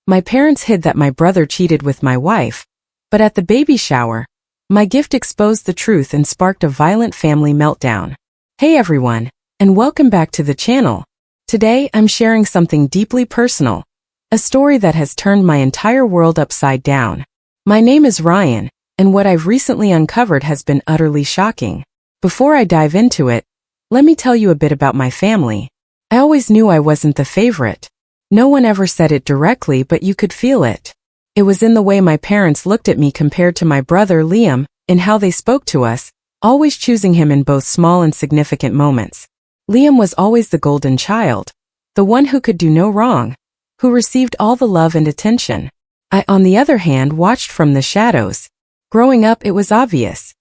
My parents hid that my brother cheated with my wife, but at the baby shower, my gift exposed the truth and sparked a violent family meltdown. Hey everyone, and welcome back to the channel. Today I'm sharing something deeply personal, a story that has turned my entire world upside down. My name is Ryan, and what I've recently uncovered has been utterly shocking. Before I dive into it, let me tell you a bit about my family. I always knew I wasn't the favorite. No one ever said it directly, but you could feel it. It was in the way my parents looked at me compared to my brother Liam, in how they spoke to us, always choosing him in both small and significant moments. Liam was always the golden child, the one who could do no wrong, who received all the love and attention. I, on the other hand, watched from the shadows. Growing up, it was obvious.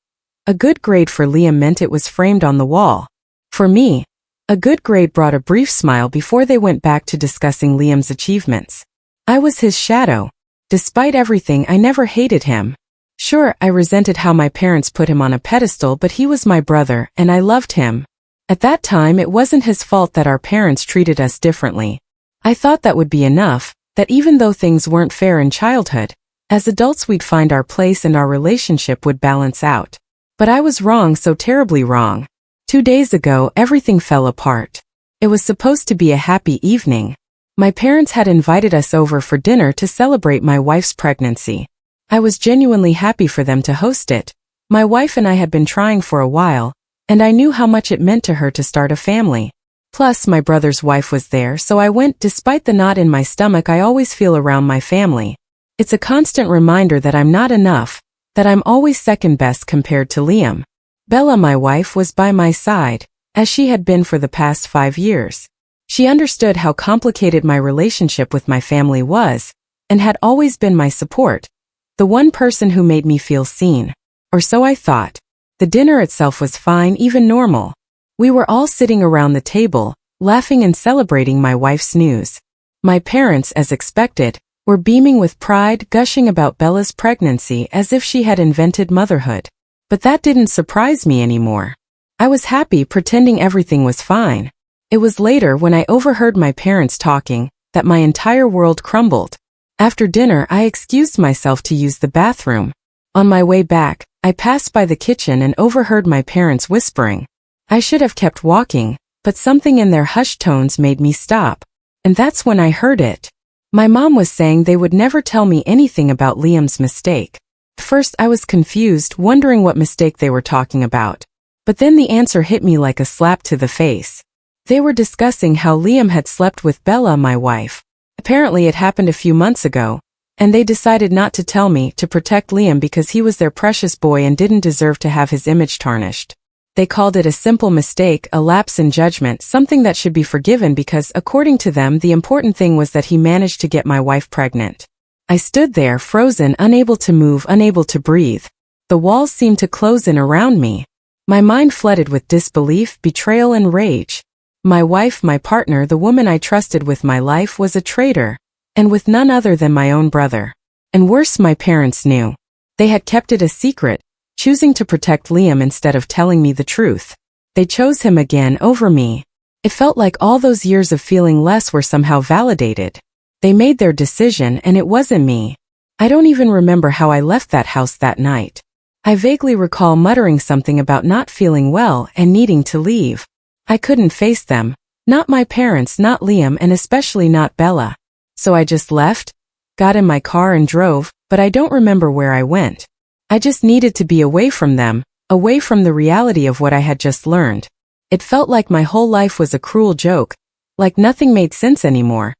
A good grade for Liam meant it was framed on the wall. For me, a good grade brought a brief smile before they went back to discussing Liam's achievements. I was his shadow. Despite everything, I never hated him. Sure, I resented how my parents put him on a pedestal, but he was my brother, and I loved him. At that time, it wasn't his fault that our parents treated us differently. I thought that would be enough, that even though things weren't fair in childhood, as adults we'd find our place and our relationship would balance out. But I was wrong, so terribly wrong. 2 days ago, everything fell apart. It was supposed to be a happy evening. My parents had invited us over for dinner to celebrate my wife's pregnancy. I was genuinely happy for them to host it. My wife and I had been trying for a while, and I knew how much it meant to her to start a family. Plus, my brother's wife was there, so I went. Despite the knot in my stomach I always feel around my family. It's a constant reminder that I'm not enough, that I'm always second best compared to Liam. Bella, my wife, was by my side, as she had been for the past 5 years. She understood how complicated my relationship with my family was, and had always been my support, the one person who made me feel seen. Or so I thought. The dinner itself was fine, even normal. We were all sitting around the table, laughing and celebrating my wife's news. My parents, as expected, were beaming with pride, gushing about Bella's pregnancy as if she had invented motherhood. But that didn't surprise me anymore. I was happy, pretending everything was fine. It was later, when I overheard my parents talking, that my entire world crumbled. After dinner, I excused myself to use the bathroom. On my way back, I passed by the kitchen and overheard my parents whispering. I should have kept walking, but something in their hushed tones made me stop. And that's when I heard it. My mom was saying they would never tell me anything about Liam's mistake. First, I was confused, wondering what mistake they were talking about. But then the answer hit me like a slap to the face. They were discussing how Liam had slept with Bella, my wife. Apparently it happened a few months ago, and they decided not to tell me, to protect Liam because he was their precious boy and didn't deserve to have his image tarnished. They called it a simple mistake, a lapse in judgment, something that should be forgiven because, according to them, the important thing was that he managed to get my wife pregnant. I stood there, frozen, unable to move, unable to breathe. The walls seemed to close in around me. My mind flooded with disbelief, betrayal, and rage. My wife, my partner, the woman I trusted with my life, was a traitor, and with none other than my own brother. And worse, my parents knew. They had kept it a secret, choosing to protect Liam instead of telling me the truth. They chose him again over me. It felt like all those years of feeling less were somehow validated. They made their decision, and it wasn't me. I don't even remember how I left that house that night. I vaguely recall muttering something about not feeling well and needing to leave. I couldn't face them. Not my parents, not Liam, and especially not Bella. So I just left, got in my car and drove, but I don't remember where I went. I just needed to be away from them, away from the reality of what I had just learned. It felt like my whole life was a cruel joke, like nothing made sense anymore.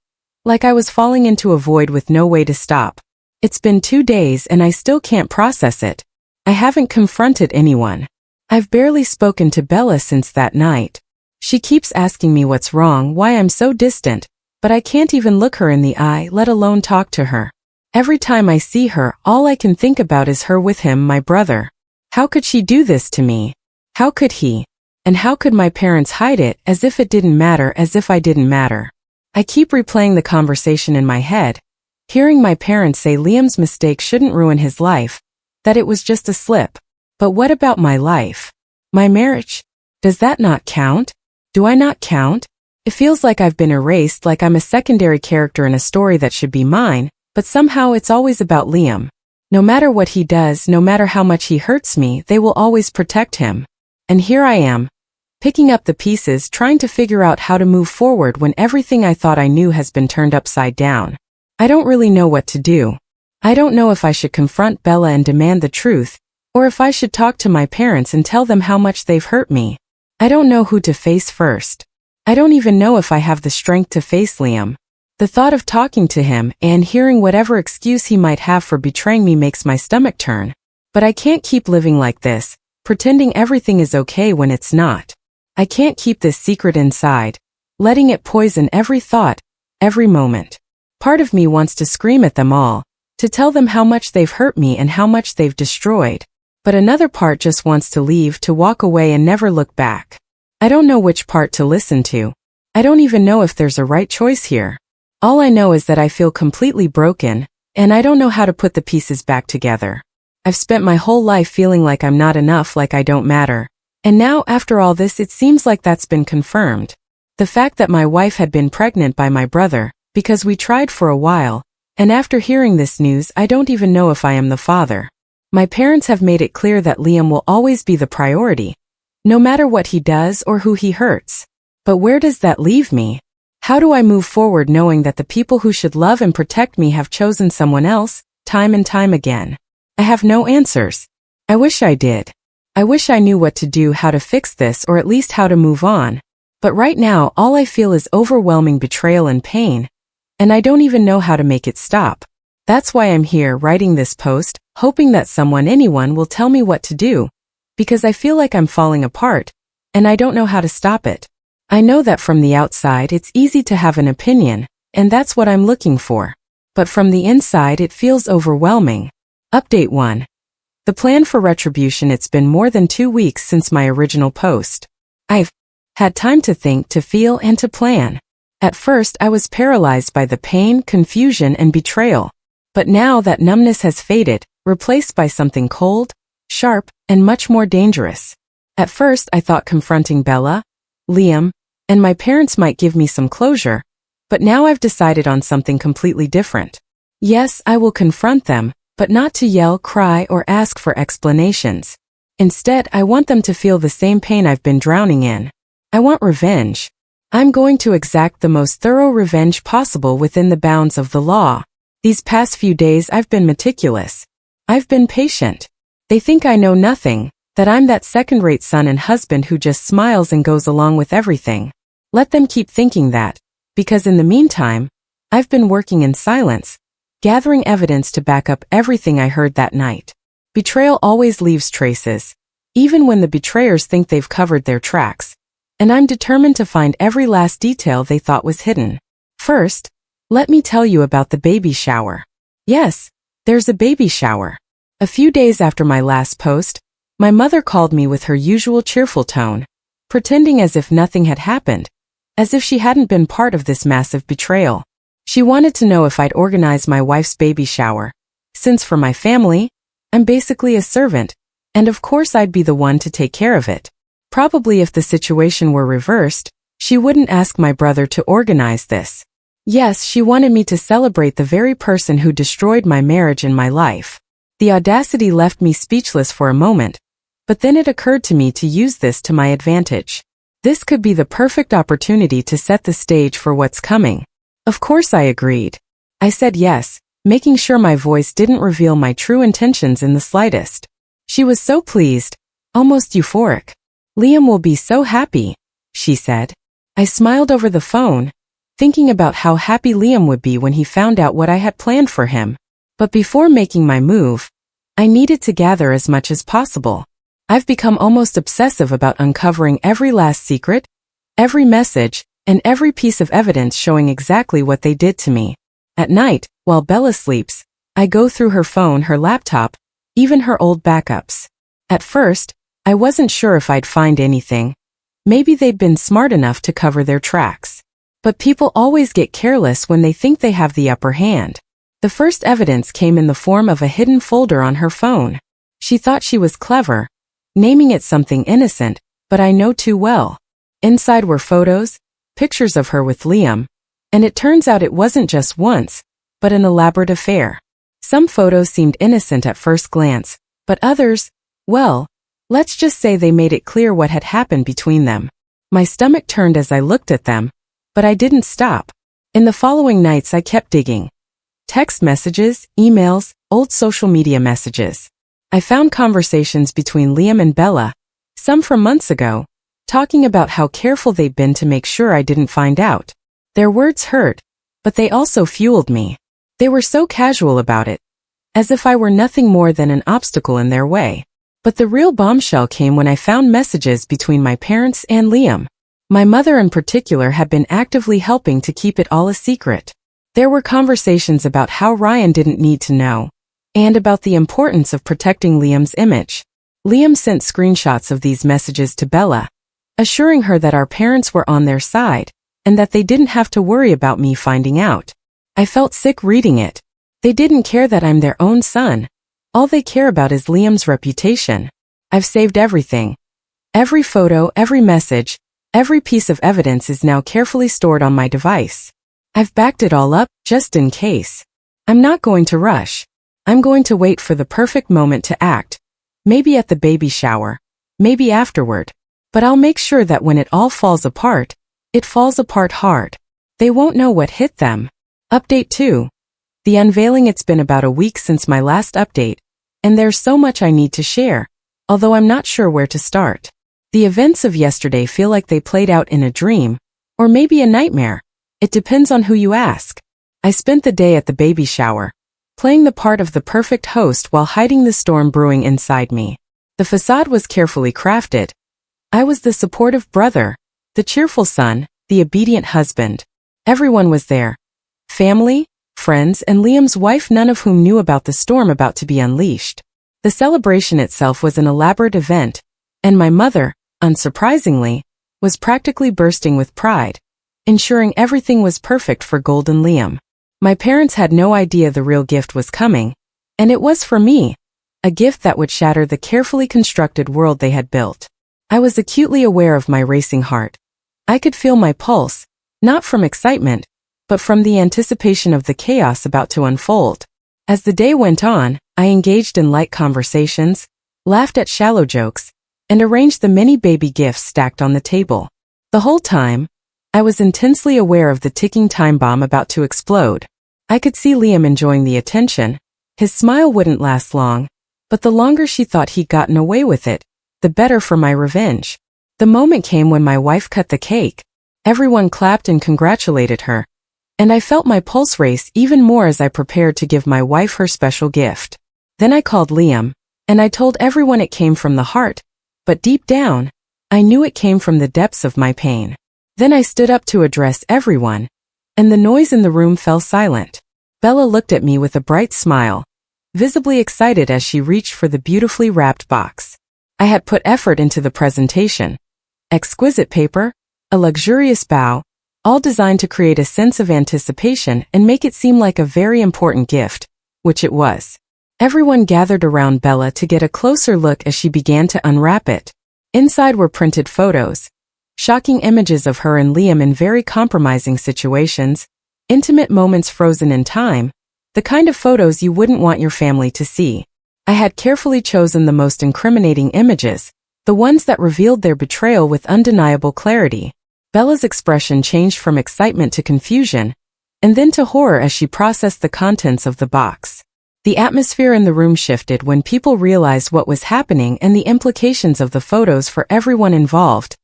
Like I was falling into a void with no way to stop. It's been 2 days and I still can't process it. I haven't confronted anyone. I've barely spoken to Bella since that night. She keeps asking me what's wrong, why I'm so distant, but I can't even look her in the eye, let alone talk to her. Every time I see her, all I can think about is her with him, my brother. How could she do this to me? How could he? And how could my parents hide it, as if it didn't matter, as if I didn't matter? I keep replaying the conversation in my head, hearing my parents say Liam's mistake shouldn't ruin his life, that it was just a slip. But what about my life? My marriage? Does that not count? Do I not count? It feels like I've been erased, like I'm a secondary character in a story that should be mine, but somehow it's always about Liam. No matter what he does, no matter how much he hurts me, they will always protect him. And here I am, picking up the pieces, trying to figure out how to move forward when everything I thought I knew has been turned upside down. I don't really know what to do. I don't know if I should confront Bella and demand the truth, or if I should talk to my parents and tell them how much they've hurt me. I don't know who to face first. I don't even know if I have the strength to face Liam. The thought of talking to him and hearing whatever excuse he might have for betraying me makes my stomach turn. But I can't keep living like this, pretending everything is okay when it's not. I can't keep this secret inside, letting it poison every thought, every moment. Part of me wants to scream at them all, to tell them how much they've hurt me and how much they've destroyed. But another part just wants to leave, to walk away and never look back. I don't know which part to listen to. I don't even know if there's a right choice here. All I know is that I feel completely broken, and I don't know how to put the pieces back together. I've spent my whole life feeling like I'm not enough, like I don't matter. And now, after all this, it seems like that's been confirmed. The fact that my wife had been pregnant by my brother, because we tried for a while, and after hearing this news, I don't even know if I am the father. My parents have made it clear that Liam will always be the priority, no matter what he does or who he hurts. But where does that leave me? How do I move forward knowing that the people who should love and protect me have chosen someone else, time and time again? I have no answers. I wish I did. I wish I knew what to do, how to fix this, or at least how to move on. But right now, all I feel is overwhelming betrayal and pain, and I don't even know how to make it stop. That's why I'm here writing this post, hoping that anyone will tell me what to do. Because I feel like I'm falling apart, and I don't know how to stop it. I know that from the outside it's easy to have an opinion, and that's what I'm looking for. But from the inside it feels overwhelming. Update 1. The plan for retribution. It's been more than 2 weeks since my original post. I've had time to think, to feel, and to plan. At first I was paralyzed by the pain, confusion, and betrayal. But now that numbness has faded, replaced by something cold, sharp, and much more dangerous. At first I thought confronting Bella, Liam, and my parents might give me some closure, but now I've decided on something completely different. Yes, I will confront them, but not to yell, cry, or ask for explanations. Instead, I want them to feel the same pain I've been drowning in. I want revenge. I'm going to exact the most thorough revenge possible within the bounds of the law. These past few days I've been meticulous. I've been patient. They think I know nothing, that I'm that second-rate son and husband who just smiles and goes along with everything. Let them keep thinking that, because in the meantime, I've been working in silence, gathering evidence to back up everything I heard that night. Betrayal always leaves traces, even when the betrayers think they've covered their tracks, and I'm determined to find every last detail they thought was hidden. First, let me tell you about the baby shower. Yes, there's a baby shower. A few days after my last post, my mother called me with her usual cheerful tone, pretending as if nothing had happened, as if she hadn't been part of this massive betrayal. She wanted to know if I'd organize my wife's baby shower, since for my family, I'm basically a servant, and of course I'd be the one to take care of it. Probably if the situation were reversed, she wouldn't ask my brother to organize this. Yes, she wanted me to celebrate the very person who destroyed my marriage and my life. The audacity left me speechless for a moment, but then it occurred to me to use this to my advantage. This could be the perfect opportunity to set the stage for what's coming. Of course I agreed. I said yes, making sure my voice didn't reveal my true intentions in the slightest. She was so pleased, almost euphoric. "Liam will be so happy," she said. I smiled over the phone, thinking about how happy Liam would be when he found out what I had planned for him. But before making my move, I needed to gather as much as possible. I've become almost obsessive about uncovering every last secret, every message, and every piece of evidence showing exactly what they did to me. At night, while Bella sleeps, I go through her phone, her laptop, even her old backups. At first, I wasn't sure if I'd find anything. Maybe they'd been smart enough to cover their tracks. But people always get careless when they think they have the upper hand. The first evidence came in the form of a hidden folder on her phone. She thought she was clever, naming it something innocent, but I know too well. Inside were photos, pictures of her with Liam, and it turns out it wasn't just once, but an elaborate affair. Some photos seemed innocent at first glance, but others, well, let's just say they made it clear what had happened between them. My stomach turned as I looked at them, but I didn't stop. In the following nights I kept digging. Text messages, emails, old social media messages. I found conversations between Liam and Bella, some from months ago, talking about how careful they'd been to make sure I didn't find out. Their words hurt, but they also fueled me. They were so casual about it, as if I were nothing more than an obstacle in their way. But the real bombshell came when I found messages between my parents and Liam. My mother in particular had been actively helping to keep it all a secret. There were conversations about how Ryan didn't need to know, and about the importance of protecting Liam's image. Liam sent screenshots of these messages to Bella, assuring her that our parents were on their side, and that they didn't have to worry about me finding out. I felt sick reading it. They didn't care that I'm their own son. All they care about is Liam's reputation. I've saved everything. Every photo, every message, every piece of evidence is now carefully stored on my device. I've backed it all up, just in case. I'm not going to rush. I'm going to wait for the perfect moment to act. Maybe at the baby shower. Maybe afterward. But I'll make sure that when it all falls apart, it falls apart hard. They won't know what hit them. Update 2. The unveiling. It's been about a week since my last update, and there's so much I need to share, although I'm not sure where to start. The events of yesterday feel like they played out in a dream, or maybe a nightmare. It depends on who you ask. I spent the day at the baby shower, playing the part of the perfect host while hiding the storm brewing inside me. The facade was carefully crafted. I was the supportive brother, the cheerful son, the obedient husband. Everyone was there. Family, friends, and Liam's wife, none of whom knew about the storm about to be unleashed. The celebration itself was an elaborate event, and my mother, unsurprisingly, was practically bursting with pride, ensuring everything was perfect for Golden Liam. My parents had no idea the real gift was coming, and it was for me, a gift that would shatter the carefully constructed world they had built. I was acutely aware of my racing heart. I could feel my pulse, not from excitement, but from the anticipation of the chaos about to unfold. As the day went on, I engaged in light conversations, laughed at shallow jokes, and arranged the many baby gifts stacked on the table. The whole time, I was intensely aware of the ticking time bomb about to explode. I could see Liam enjoying the attention. His smile wouldn't last long, but the longer she thought he'd gotten away with it, the better for my revenge. The moment came when my wife cut the cake. Everyone clapped and congratulated her, and I felt my pulse race even more as I prepared to give my wife her special gift. Then I called Liam, and I told everyone it came from the heart, but deep down, I knew it came from the depths of my pain. Then I stood up to address everyone, and the noise in the room fell silent. Bella looked at me with a bright smile, visibly excited as she reached for the beautifully wrapped box. I had put effort into the presentation. Exquisite paper, a luxurious bow, all designed to create a sense of anticipation and make it seem like a very important gift, which it was. Everyone gathered around Bella to get a closer look as she began to unwrap it. Inside were printed photos, shocking images of her and Liam in very compromising situations, intimate moments frozen in time, the kind of photos you wouldn't want your family to see. I had carefully chosen the most incriminating images, the ones that revealed their betrayal with undeniable clarity. Bella's expression changed from excitement to confusion, and then to horror as she processed the contents of the box. The atmosphere in the room shifted when people realized what was happening and the implications of the photos for everyone involved.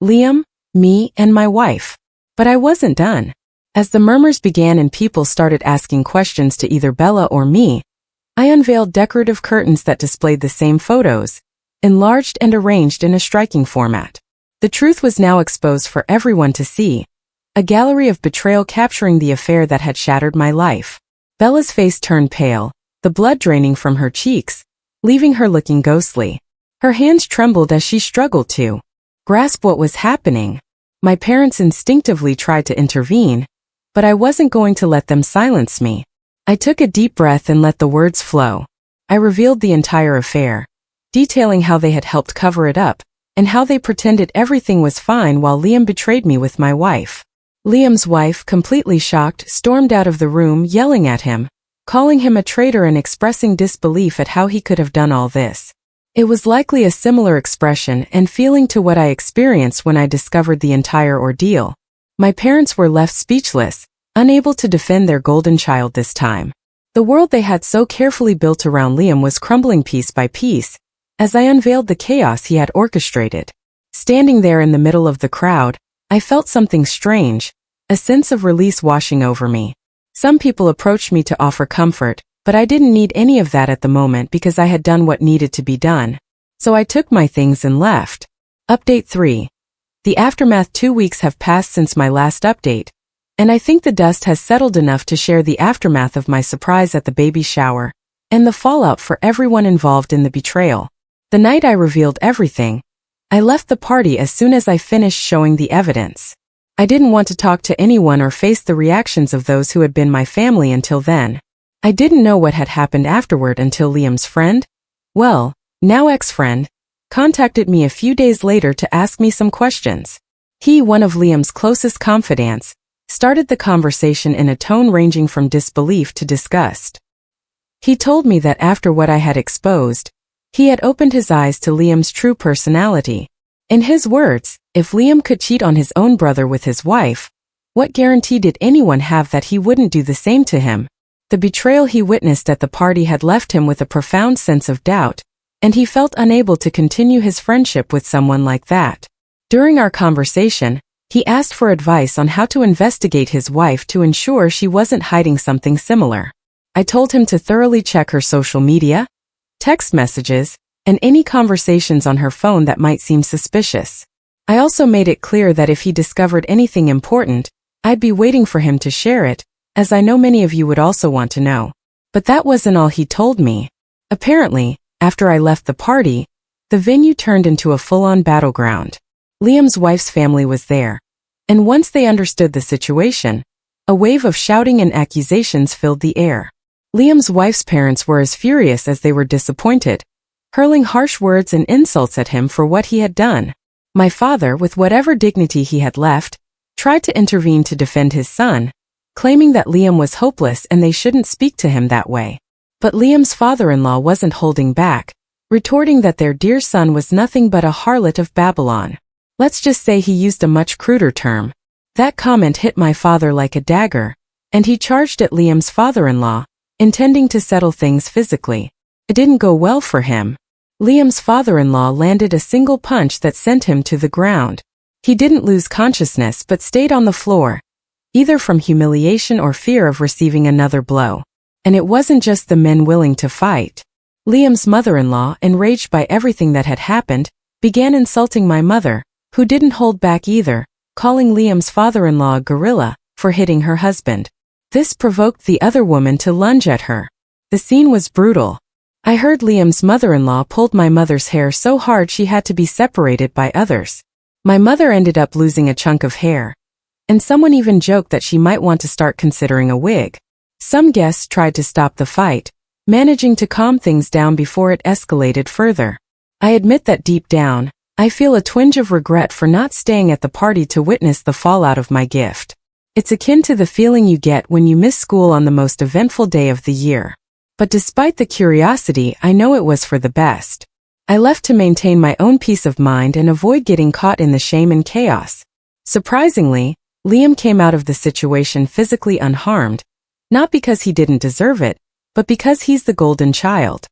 Liam, me, and my wife. But I wasn't done. As the murmurs began and people started asking questions to either Bella or me, I unveiled decorative curtains that displayed the same photos, enlarged and arranged in a striking format. The truth was now exposed for everyone to see, a gallery of betrayal capturing the affair that had shattered my life. Bella's face turned pale, the blood draining from her cheeks, leaving her looking ghostly. Her hands trembled as she struggled to grasp what was happening. My parents instinctively tried to intervene, but I wasn't going to let them silence me. I took a deep breath and let the words flow. I revealed the entire affair, detailing how they had helped cover it up, and how they pretended everything was fine while Liam betrayed me with my wife. Liam's wife, completely shocked, stormed out of the room yelling at him, calling him a traitor and expressing disbelief at how he could have done all this. It was likely a similar expression and feeling to what I experienced when I discovered the entire ordeal. My parents were left speechless, unable to defend their golden child this time. The world they had so carefully built around Liam was crumbling piece by piece, as I unveiled the chaos he had orchestrated. Standing there in the middle of the crowd, I felt something strange, a sense of release washing over me. Some people approached me to offer comfort, but I didn't need any of that at the moment because I had done what needed to be done. So I took my things and left. Update 3. The aftermath. 2 weeks have passed since my last update, and I think the dust has settled enough to share the aftermath of my surprise at the baby shower, and the fallout for everyone involved in the betrayal. The night I revealed everything, I left the party as soon as I finished showing the evidence. I didn't want to talk to anyone or face the reactions of those who had been my family until then. I didn't know what had happened afterward until Liam's friend, well, now ex-friend, contacted me a few days later to ask me some questions. He, one of Liam's closest confidants, started the conversation in a tone ranging from disbelief to disgust. He told me that after what I had exposed, he had opened his eyes to Liam's true personality. In his words, if Liam could cheat on his own brother with his wife, what guarantee did anyone have that he wouldn't do the same to him? The betrayal he witnessed at the party had left him with a profound sense of doubt, and he felt unable to continue his friendship with someone like that. During our conversation, he asked for advice on how to investigate his wife to ensure she wasn't hiding something similar. I told him to thoroughly check her social media, text messages, and any conversations on her phone that might seem suspicious. I also made it clear that if he discovered anything important, I'd be waiting for him to share it, as I know many of you would also want to know. But that wasn't all he told me. Apparently, after I left the party, the venue turned into a full-on battleground. Liam's wife's family was there, and once they understood the situation, a wave of shouting and accusations filled the air. Liam's wife's parents were as furious as they were disappointed, hurling harsh words and insults at him for what he had done. My father, with whatever dignity he had left, tried to intervene to defend his son, claiming that Liam was hopeless and they shouldn't speak to him that way. But Liam's father-in-law wasn't holding back, retorting that their dear son was nothing but a harlot of Babylon. Let's just say he used a much cruder term. That comment hit my father like a dagger, and he charged at Liam's father-in-law, intending to settle things physically. It didn't go well for him. Liam's father-in-law landed a single punch that sent him to the ground. He didn't lose consciousness but stayed on the floor, either from humiliation or fear of receiving another blow. And it wasn't just the men willing to fight. Liam's mother-in-law, enraged by everything that had happened, began insulting my mother, who didn't hold back either, calling Liam's father-in-law a gorilla for hitting her husband. This provoked the other woman to lunge at her. The scene was brutal. I heard Liam's mother-in-law pulled my mother's hair so hard she had to be separated by others. My mother ended up losing a chunk of hair, and someone even joked that she might want to start considering a wig. Some guests tried to stop the fight, managing to calm things down before it escalated further. I admit that deep down, I feel a twinge of regret for not staying at the party to witness the fallout of my gift. It's akin to the feeling you get when you miss school on the most eventful day of the year. But despite the curiosity, I know it was for the best. I left to maintain my own peace of mind and avoid getting caught in the shame and chaos. Surprisingly, Liam came out of the situation physically unharmed, not because he didn't deserve it, but because he's the golden child.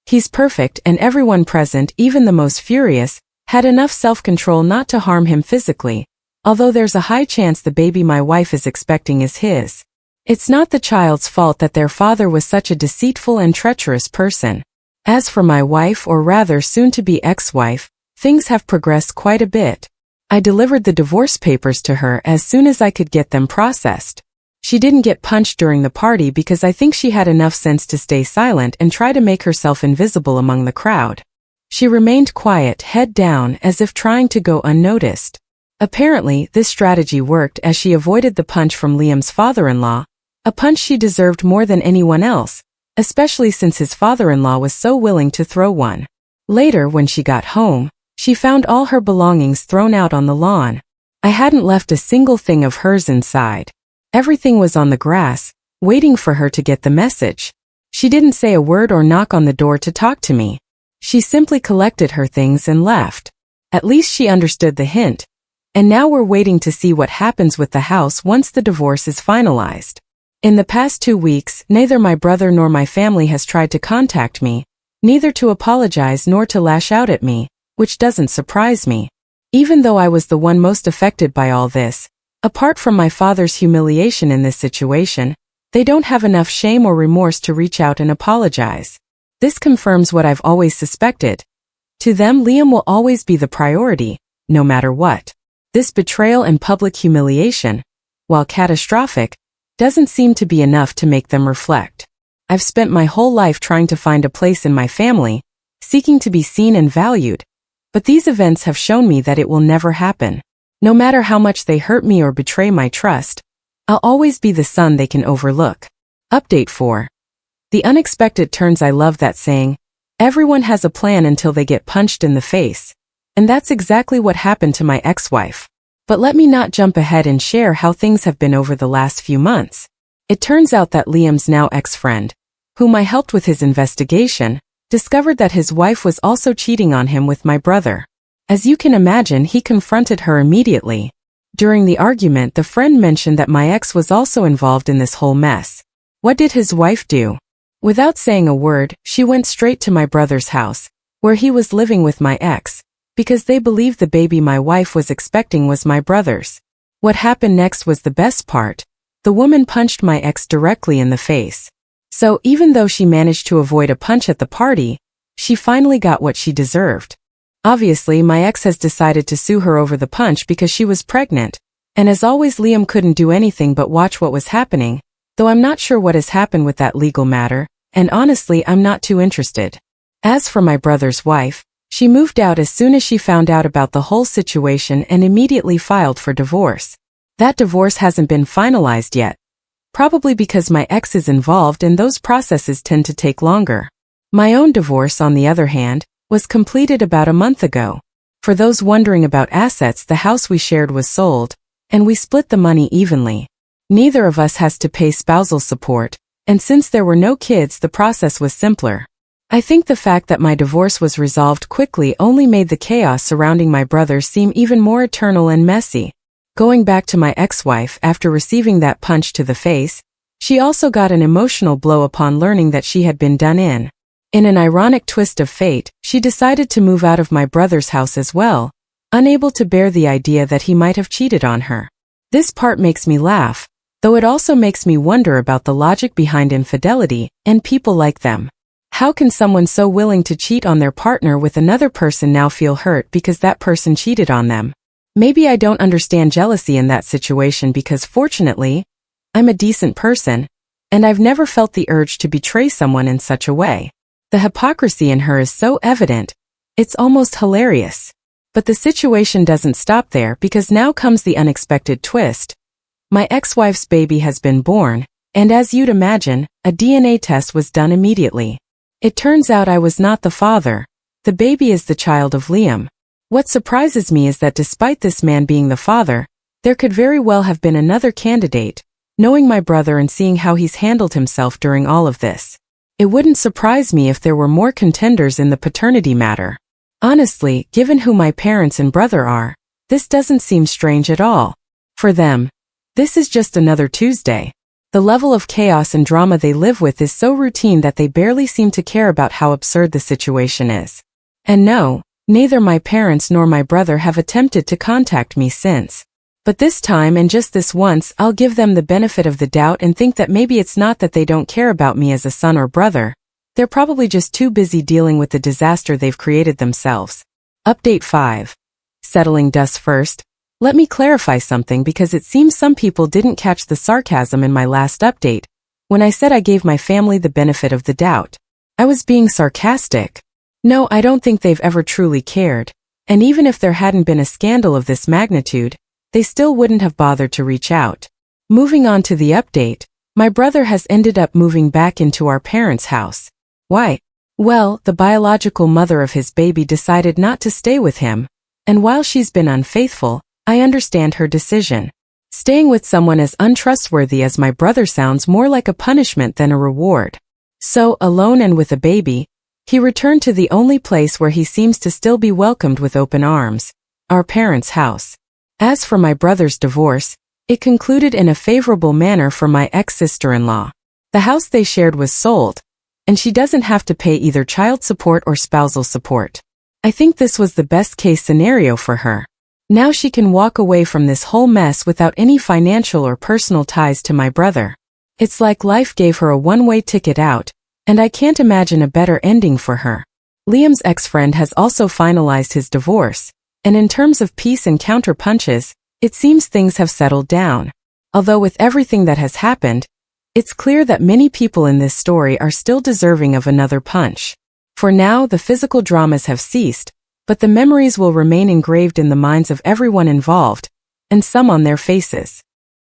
He's perfect, and everyone present, even the most furious, had enough self-control not to harm him physically, although there's a high chance the baby my wife is expecting is his. It's not the child's fault that their father was such a deceitful and treacherous person. As for my wife, or rather soon-to-be ex-wife, things have progressed quite a bit. I delivered the divorce papers to her as soon as I could get them processed. She didn't get punched during the party because I think she had enough sense to stay silent and try to make herself invisible among the crowd. She remained quiet, head down, as if trying to go unnoticed. Apparently, this strategy worked as she avoided the punch from Liam's father-in-law, a punch she deserved more than anyone else, especially since his father-in-law was so willing to throw one. Later, when she got home, She found all her belongings thrown out on the lawn. I hadn't left a single thing of hers inside. Everything was on the grass, waiting for her to get the message. She didn't say a word or knock on the door to talk to me. She simply collected her things and left. At least she understood the hint. And now we're waiting to see what happens with the house once the divorce is finalized. In the past 2 weeks, neither my brother nor my family has tried to contact me, neither to apologize nor to lash out at me, which doesn't surprise me. Even though I was the one most affected by all this, apart from my father's humiliation in this situation, they don't have enough shame or remorse to reach out and apologize. This confirms what I've always suspected. To them, Liam will always be the priority, no matter what. This betrayal and public humiliation, while catastrophic, doesn't seem to be enough to make them reflect. I've spent my whole life trying to find a place in my family, seeking to be seen and valued, but these events have shown me that it will never happen. No matter how much they hurt me or betray my trust, I'll always be the son they can overlook. Update 4. The unexpected turns. I love that saying. Everyone has a plan until they get punched in the face. And that's exactly what happened to my ex-wife. But let me not jump ahead and share how things have been over the last few months. It turns out that Liam's now ex-friend, whom I helped with his investigation, discovered that his wife was also cheating on him with my brother. As you can imagine, he confronted her immediately. During the argument, the friend mentioned that my ex was also involved in this whole mess. What did his wife do? Without saying a word, she went straight to my brother's house, where he was living with my ex, because they believed the baby my wife was expecting was my brother's. What happened next was the best part. The woman punched my ex directly in the face. So even though she managed to avoid a punch at the party, she finally got what she deserved. Obviously, my ex has decided to sue her over the punch because she was pregnant, and as always, Liam couldn't do anything but watch what was happening, though I'm not sure what has happened with that legal matter, and honestly, I'm not too interested. As for my brother's wife, she moved out as soon as she found out about the whole situation and immediately filed for divorce. That divorce hasn't been finalized yet, probably because my ex is involved and those processes tend to take longer. My own divorce, on the other hand, was completed about a month ago. For those wondering about assets, the house we shared was sold, and we split the money evenly. Neither of us has to pay spousal support, and since there were no kids, the process was simpler. I think the fact that my divorce was resolved quickly only made the chaos surrounding my brother seem even more eternal and messy. Going back to my ex-wife, after receiving that punch to the face, she also got an emotional blow upon learning that she had been done in. In an ironic twist of fate, she decided to move out of my brother's house as well, unable to bear the idea that he might have cheated on her. This part makes me laugh, though it also makes me wonder about the logic behind infidelity and people like them. How can someone so willing to cheat on their partner with another person now feel hurt because that person cheated on them? Maybe I don't understand jealousy in that situation because fortunately, I'm a decent person, and I've never felt the urge to betray someone in such a way. The hypocrisy in her is so evident, it's almost hilarious. But the situation doesn't stop there because now comes the unexpected twist. My ex-wife's baby has been born, and as you'd imagine, a DNA test was done immediately. It turns out I was not the father. The baby is the child of Liam. What surprises me is that despite this man being the father, there could very well have been another candidate, knowing my brother and seeing how he's handled himself during all of this. It wouldn't surprise me if there were more contenders in the paternity matter. Honestly, given who my parents and brother are, this doesn't seem strange at all. For them, this is just another Tuesday. The level of chaos and drama they live with is so routine that they barely seem to care about how absurd the situation is. And no, neither my parents nor my brother have attempted to contact me since. But this time and just this once, I'll give them the benefit of the doubt and think that maybe it's not that they don't care about me as a son or brother. They're probably just too busy dealing with the disaster they've created themselves. Update 5. Settling dust first. Let me clarify something because it seems some people didn't catch the sarcasm in my last update. When I said I gave my family the benefit of the doubt, I was being sarcastic. No, I don't think they've ever truly cared. And even if there hadn't been a scandal of this magnitude, they still wouldn't have bothered to reach out. Moving on to the update, my brother has ended up moving back into our parents' house. Why? Well, the biological mother of his baby decided not to stay with him, and while she's been unfaithful, I understand her decision. Staying with someone as untrustworthy as my brother sounds more like a punishment than a reward. So, alone and with a baby, he returned to the only place where he seems to still be welcomed with open arms, our parents' house. As for my brother's divorce, it concluded in a favorable manner for my ex-sister-in-law. The house they shared was sold, and she doesn't have to pay either child support or spousal support. I think this was the best-case scenario for her. Now she can walk away from this whole mess without any financial or personal ties to my brother. It's like life gave her a one-way ticket out, and I can't imagine a better ending for her. Liam's ex-friend has also finalized his divorce, and in terms of peace and counter-punches, it seems things have settled down. Although with everything that has happened, it's clear that many people in this story are still deserving of another punch. For now, the physical dramas have ceased, but the memories will remain engraved in the minds of everyone involved, and some on their faces.